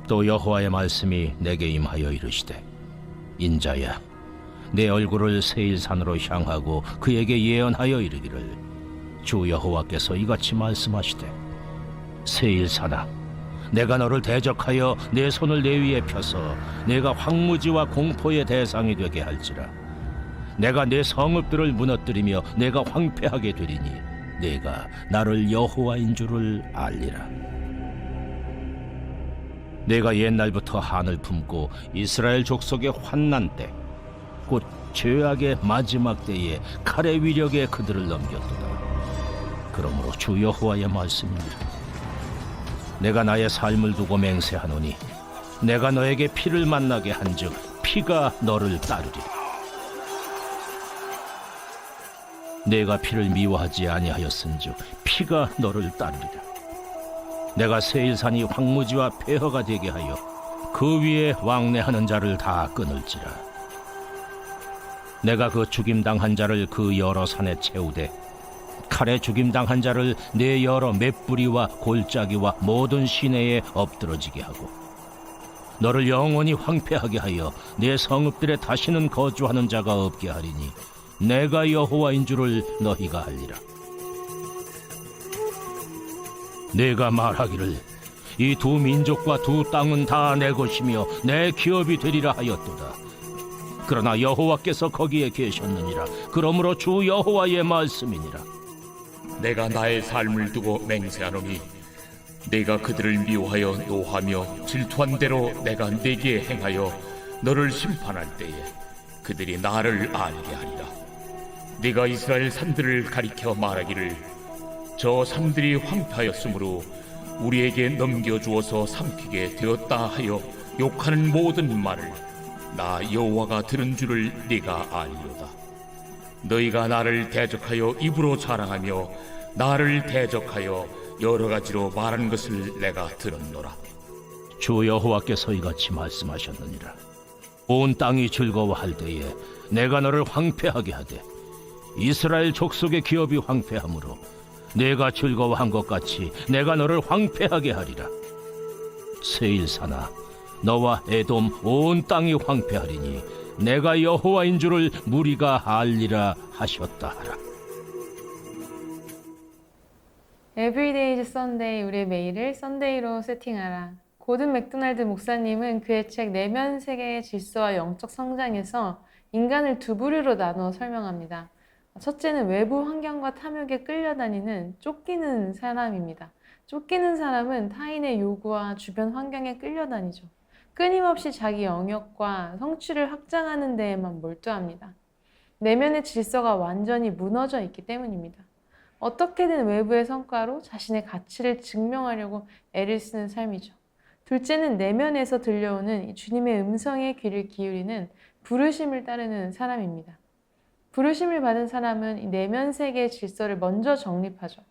또 여호와의 말씀이 내게 임하여 이르시되 인자야, 내 얼굴을 세일산으로 향하고 그에게 예언하여 이르기를 주 여호와께서 이같이 말씀하시되 세일산아, 내가 너를 대적하여 내 손을 내 위에 펴서 내가 황무지와 공포의 대상이 되게 할지라. 내가 내 성읍들을 무너뜨리며 내가 황폐하게 되리니 내가 나를 여호와인 줄을 알리라. 내가 옛날부터 한을 품고 이스라엘 족속의 환난 때, 곧 죄악의 마지막 때에 칼의 위력에 그들을 넘겼도다. 그러므로 주 여호와의 말씀입니다. 내가 나의 삶을 두고 맹세하노니 내가 너에게 피를 만나게 한즉 피가 너를 따르리라. 내가 피를 미워하지 아니하였은즉 피가 너를 따르리라. 내가 세일산이 황무지와 폐허가 되게 하여 그 위에 왕래하는 자를 다 끊을지라. 내가 그 죽임당한 자를 그 여러 산에 채우되 칼에 죽임당한 자를 내 여러 맷뿌리와 골짜기와 모든 시내에 엎드러지게 하고 너를 영원히 황폐하게 하여 내 성읍들에 다시는 거주하는 자가 없게 하리니 내가 여호와인 줄을 너희가 알리라. 내가 말하기를 이 두 민족과 두 땅은 다 내 것이며 내 기업이 되리라 하였도다. 그러나 여호와께서 거기에 계셨느니라. 그러므로 주 여호와의 말씀이니라. 내가 나의 삶을 두고 맹세하노니 내가 그들을 미워하여 노하며 질투한 대로 내가 내게 행하여 너를 심판할 때에 그들이 나를 알게 하리라. 네가 이스라엘 산들을 가리켜 말하기를 저 산들이 황폐하였으므로 우리에게 넘겨주어서 삼키게 되었다 하여 욕하는 모든 말을 나 여호와가 들은 줄을 네가 알리로다. 너희가 나를 대적하여 입으로 자랑하며 나를 대적하여 여러 가지로 말하는 것을 내가 들었노라. 주 여호와께서 이같이 말씀하셨느니라. 온 땅이 즐거워할 때에 내가 너를 황폐하게 하되 이스라엘 족속의 기업이 황폐하므로 내가 즐거워한 것 같이 내가 너를 황폐하게 하리라. 세일산아, 너와 에돔 온 땅이 황폐하리니 내가 여호와인 줄을 무리가 알리라 하셨다 하라. Everyday is Sunday, 우리의 매일을 썬데이로 세팅하라. 고든 맥도날드 목사님은 그의 책 내면 세계의 질서와 영적 성장에서 인간을 두 부류로 나누어 설명합니다. 첫째는 외부 환경과 탐욕에 끌려다니는 쫓기는 사람입니다. 쫓기는 사람은 타인의 요구와 주변 환경에 끌려다니죠. 끊임없이 자기 영역과 성취를 확장하는 데에만 몰두합니다. 내면의 질서가 완전히 무너져 있기 때문입니다. 어떻게든 외부의 성과로 자신의 가치를 증명하려고 애를 쓰는 삶이죠. 둘째는 내면에서 들려오는 주님의 음성에 귀를 기울이는 부르심을 따르는 사람입니다. 부르심을 받은 사람은 이 내면 세계의 질서를 먼저 정립하죠.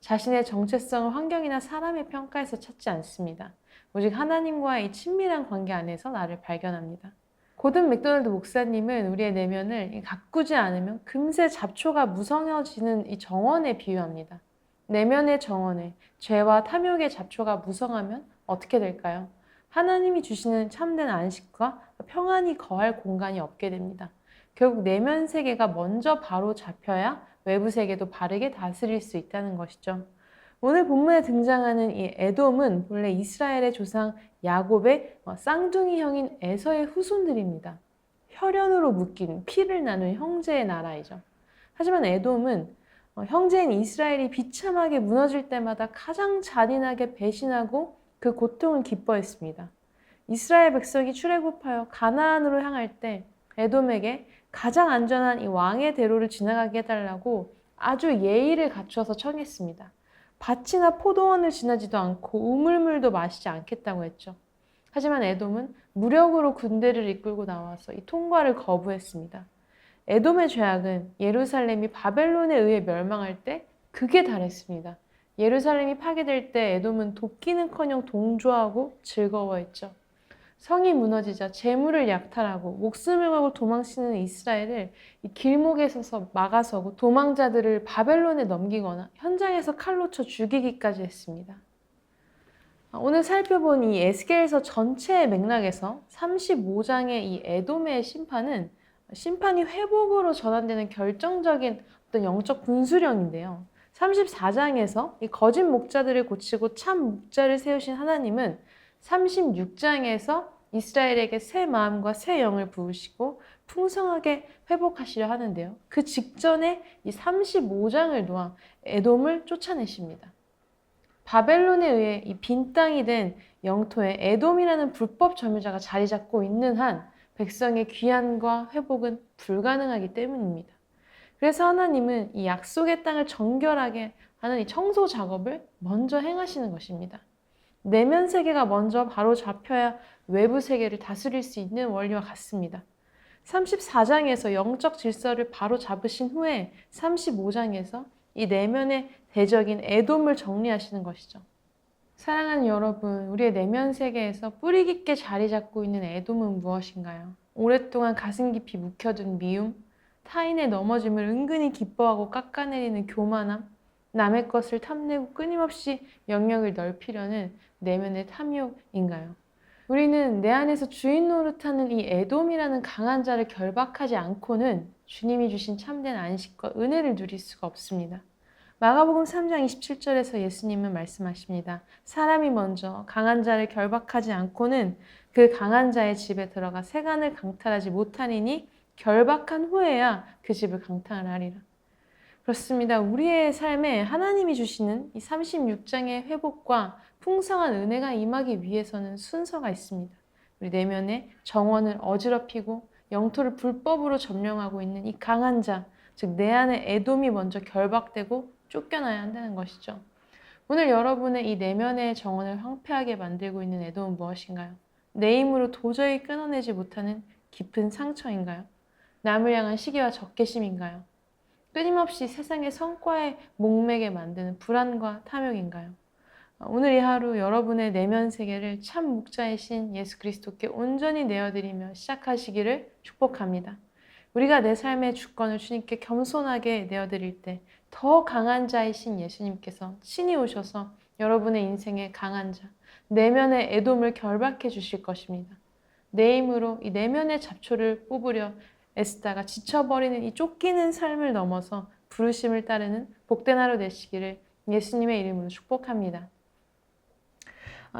자신의 정체성을 환경이나 사람의 평가에서 찾지 않습니다. 오직 하나님과의 이 친밀한 관계 안에서 나를 발견합니다. 고든 맥도날드 목사님은 우리의 내면을 가꾸지 않으면 금세 잡초가 무성해지는 이 정원에 비유합니다. 내면의 정원에 죄와 탐욕의 잡초가 무성하면 어떻게 될까요? 하나님이 주시는 참된 안식과 평안이 거할 공간이 없게 됩니다. 결국 내면 세계가 먼저 바로 잡혀야 외부 세계도 바르게 다스릴 수 있다는 것이죠. 오늘 본문에 등장하는 이 에돔은 본래 이스라엘의 조상 야곱의 쌍둥이 형인 에서의 후손들입니다. 혈연으로 묶인 피를 나눈 형제의 나라이죠. 하지만 에돔은 형제인 이스라엘이 비참하게 무너질 때마다 가장 잔인하게 배신하고 그 고통을 기뻐했습니다. 이스라엘 백성이 출애굽하여 가나안으로 향할 때 에돔에게 가장 안전한 이 왕의 대로를 지나가게 해달라고 아주 예의를 갖춰서 청했습니다. 밭이나 포도원을 지나지도 않고 우물물도 마시지 않겠다고 했죠. 하지만 에돔은 무력으로 군대를 이끌고 나와서 이 통과를 거부했습니다. 에돔의 죄악은 예루살렘이 바벨론에 의해 멸망할 때 극에 달했습니다. 예루살렘이 파괴될 때 에돔은 돕기는커녕 동조하고 즐거워했죠. 성이 무너지자 재물을 약탈하고 목숨을 걸고 도망치는 이스라엘을 이 길목에 서서 막아서고 도망자들을 바벨론에 넘기거나 현장에서 칼로 쳐 죽이기까지 했습니다. 오늘 살펴본 이 에스겔서 전체의 맥락에서 35장의 이 에돔의 심판은 심판이 회복으로 전환되는 결정적인 어떤 영적 분수령인데요. 34장에서 이 거짓 목자들을 고치고 참 목자를 세우신 하나님은 36장에서 이스라엘에게 새 마음과 새 영을 부으시고 풍성하게 회복하시려 하는데요. 그 직전에 이 35장을 놓아 에돔을 쫓아내십니다. 바벨론에 의해 이 빈 땅이 된 영토에 에돔이라는 불법 점유자가 자리 잡고 있는 한 백성의 귀환과 회복은 불가능하기 때문입니다. 그래서 하나님은 이 약속의 땅을 정결하게 하는 이 청소 작업을 먼저 행하시는 것입니다. 내면 세계가 먼저 바로 잡혀야 외부 세계를 다스릴 수 있는 원리와 같습니다. 34장에서 영적 질서를 바로 잡으신 후에 35장에서 이 내면의 대적인 에돔을 정리하시는 것이죠. 사랑하는 여러분, 우리의 내면 세계에서 뿌리 깊게 자리 잡고 있는 에돔은 무엇인가요? 오랫동안 가슴 깊이 묵혀둔 미움, 타인의 넘어짐을 은근히 기뻐하고 깎아내리는 교만함, 남의 것을 탐내고 끊임없이 영역을 넓히려는 내면의 탐욕인가요? 우리는 내 안에서 주인 노릇하는 이 에돔이라는 강한 자를 결박하지 않고는 주님이 주신 참된 안식과 은혜를 누릴 수가 없습니다. 마가복음 3장 27절에서 예수님은 말씀하십니다. 사람이 먼저 강한 자를 결박하지 않고는 그 강한 자의 집에 들어가 세간을 강탈하지 못하리니 결박한 후에야 그 집을 강탈을 하리라. 그렇습니다. 우리의 삶에 하나님이 주시는 이 36장의 회복과 풍성한 은혜가 임하기 위해서는 순서가 있습니다. 우리 내면에 정원을 어지럽히고 영토를 불법으로 점령하고 있는 이 강한 자, 즉 내 안에 에돔이 먼저 결박되고 쫓겨나야 한다는 것이죠. 오늘 여러분의 이 내면의 정원을 황폐하게 만들고 있는 에돔은 무엇인가요? 내 힘으로 도저히 끊어내지 못하는 깊은 상처인가요? 남을 향한 시기와 적개심인가요? 끊임없이 세상의 성과에 목매게 만드는 불안과 탐욕인가요? 오늘 이 하루 여러분의 내면 세계를 참 목자이신 예수 그리스도께 온전히 내어드리며 시작하시기를 축복합니다. 우리가 내 삶의 주권을 주님께 겸손하게 내어드릴 때 더 강한 자이신 예수님께서 친히 오셔서 여러분의 인생의 강한 자, 내면의 에돔을 결박해 주실 것입니다. 내 힘으로 이 내면의 잡초를 뽑으려 애쓰다가 지쳐버리는 이 쫓기는 삶을 넘어서 부르심을 따르는 복된 하루 되시기를 예수님의 이름으로 축복합니다.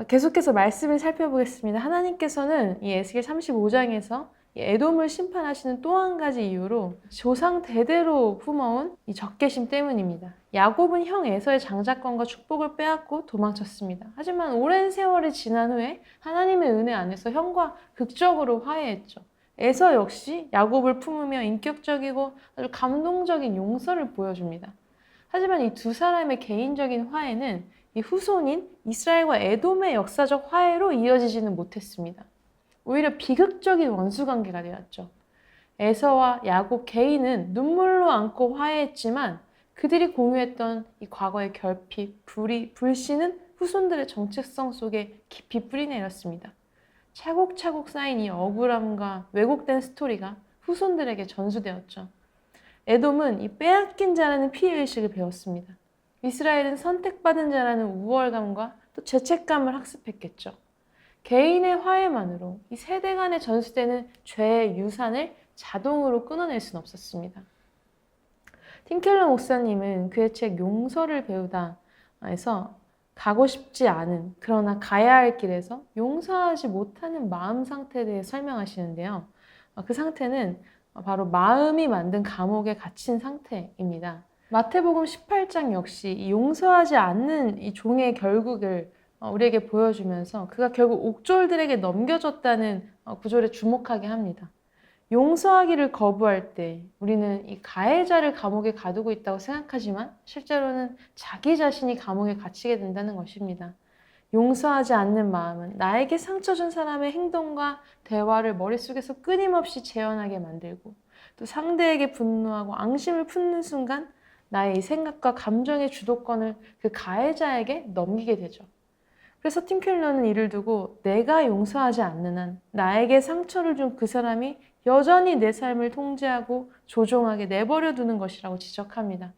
계속해서 말씀을 살펴보겠습니다. 하나님께서는 이 에스겔 35장에서 에돔을 심판하시는 또 한 가지 이유로 조상 대대로 품어온 이 적개심 때문입니다. 야곱은 형 에서의 장자권과 축복을 빼앗고 도망쳤습니다. 하지만 오랜 세월이 지난 후에 하나님의 은혜 안에서 형과 극적으로 화해했죠. 에서 역시 야곱을 품으며 인격적이고 아주 감동적인 용서를 보여줍니다. 하지만 이 두 사람의 개인적인 화해는 이 후손인 이스라엘과 에돔의 역사적 화해로 이어지지는 못했습니다. 오히려 비극적인 원수관계가 되었죠. 에서와 야곱 개인은 눈물로 안고 화해했지만 그들이 공유했던 이 과거의 결핍, 불신은 후손들의 정체성 속에 깊이 뿌리내렸습니다. 차곡차곡 쌓인 이 억울함과 왜곡된 스토리가 후손들에게 전수되었죠. 에돔은 이 빼앗긴 자라는 피해의식을 배웠습니다. 이스라엘은 선택받은 자라는 우월감과 또 죄책감을 학습했겠죠. 개인의 화해만으로 이 세대 간에 전수되는 죄의 유산을 자동으로 끊어낼 수는 없었습니다. 팀켈러 목사님은 그의 책 용서를 배우다에서 가고 싶지 않은 그러나 가야 할 길에서 용서하지 못하는 마음 상태에 대해 설명하시는데요. 그 상태는 바로 마음이 만든 감옥에 갇힌 상태입니다. 마태복음 18장 역시 이 용서하지 않는 이 종의 결국을 우리에게 보여주면서 그가 결국 옥졸들에게 넘겨졌다는 구절에 주목하게 합니다. 용서하기를 거부할 때 우리는 이 가해자를 감옥에 가두고 있다고 생각하지만 실제로는 자기 자신이 감옥에 갇히게 된다는 것입니다. 용서하지 않는 마음은 나에게 상처 준 사람의 행동과 대화를 머릿속에서 끊임없이 재현하게 만들고 또 상대에게 분노하고 앙심을 품는 순간 나의 이 생각과 감정의 주도권을 그 가해자에게 넘기게 되죠. 그래서 팀켈러는 이를 두고 내가 용서하지 않는 한 나에게 상처를 준 그 사람이 여전히 내 삶을 통제하고 조종하게 내버려 두는 것이라고 지적합니다.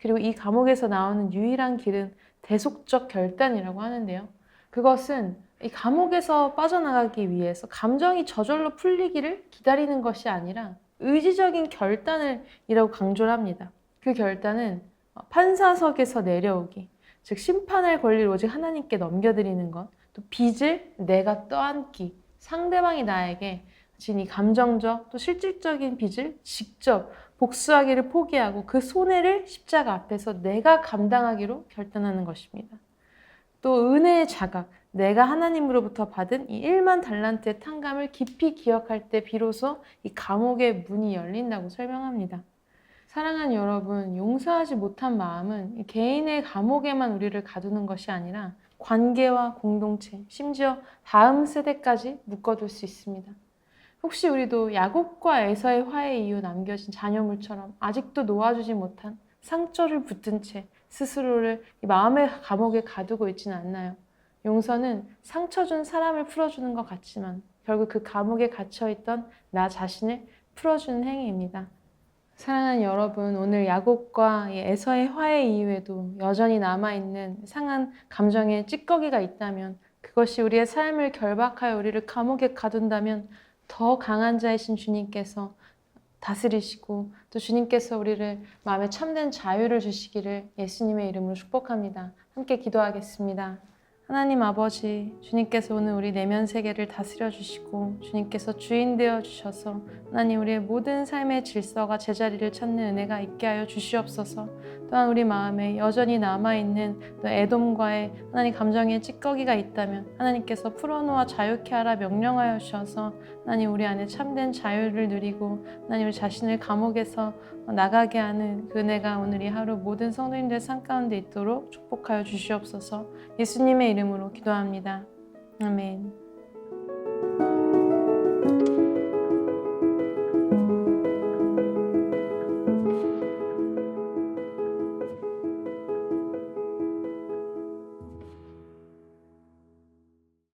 그리고 이 감옥에서 나오는 유일한 길은 대속적 결단이라고 하는데요. 그것은 이 감옥에서 빠져나가기 위해서 감정이 저절로 풀리기를 기다리는 것이 아니라 의지적인 결단이라고 강조를 합니다. 그 결단은 판사석에서 내려오기, 즉 심판할 권리를 오직 하나님께 넘겨드리는 것, 또 빚을 내가 떠안기, 상대방이 나에게 진 이 감정적 또 실질적인 빚을 직접 복수하기를 포기하고 그 손해를 십자가 앞에서 내가 감당하기로 결단하는 것입니다. 또 은혜의 자각, 내가 하나님으로부터 받은 이 1만 달란트의 탕감을 깊이 기억할 때 비로소 이 감옥의 문이 열린다고 설명합니다. 사랑하는 여러분, 용서하지 못한 마음은 이 개인의 감옥에만 우리를 가두는 것이 아니라 관계와 공동체, 심지어 다음 세대까지 묶어둘 수 있습니다. 혹시 우리도 야곱과 에서의 화해 이후 남겨진 잔여물처럼 아직도 놓아주지 못한 상처를 붙든 채 스스로를 이 마음의 감옥에 가두고 있지는 않나요? 용서는 상처 준 사람을 풀어주는 것 같지만 결국 그 감옥에 갇혀있던 나 자신을 풀어주는 행위입니다. 사랑하는 여러분, 오늘 야곱과 에서의 화해 이후에도 여전히 남아있는 상한 감정의 찌꺼기가 있다면, 그것이 우리의 삶을 결박하여 우리를 감옥에 가둔다면 더 강한 자이신 주님께서 다스리시고 또 주님께서 우리를 마음에 참된 자유를 주시기를 예수님의 이름으로 축복합니다. 함께 기도하겠습니다. 하나님 아버지, 주님께서 오늘 우리 내면 세계를 다스려 주시고 주님께서 주인 되어 주셔서 하나님 우리의 모든 삶의 질서가 제자리를 찾는 은혜가 있게 하여 주시옵소서. 또한 우리 마음에 여전히 남아있는 또 애돔과의 하나님 감정의 찌꺼기가 있다면 하나님께서 풀어놓아 자유케 하라 명령하여 주셔서 하나님 우리 안에 참된 자유를 누리고 하나님 우리 자신을 감옥에서 나가게 하는 그 은혜가 오늘 이 하루 모든 성도님들 삶 가운데 있도록 축복하여 주시옵소서. 예수님의 이름으로 기도합니다. 아멘.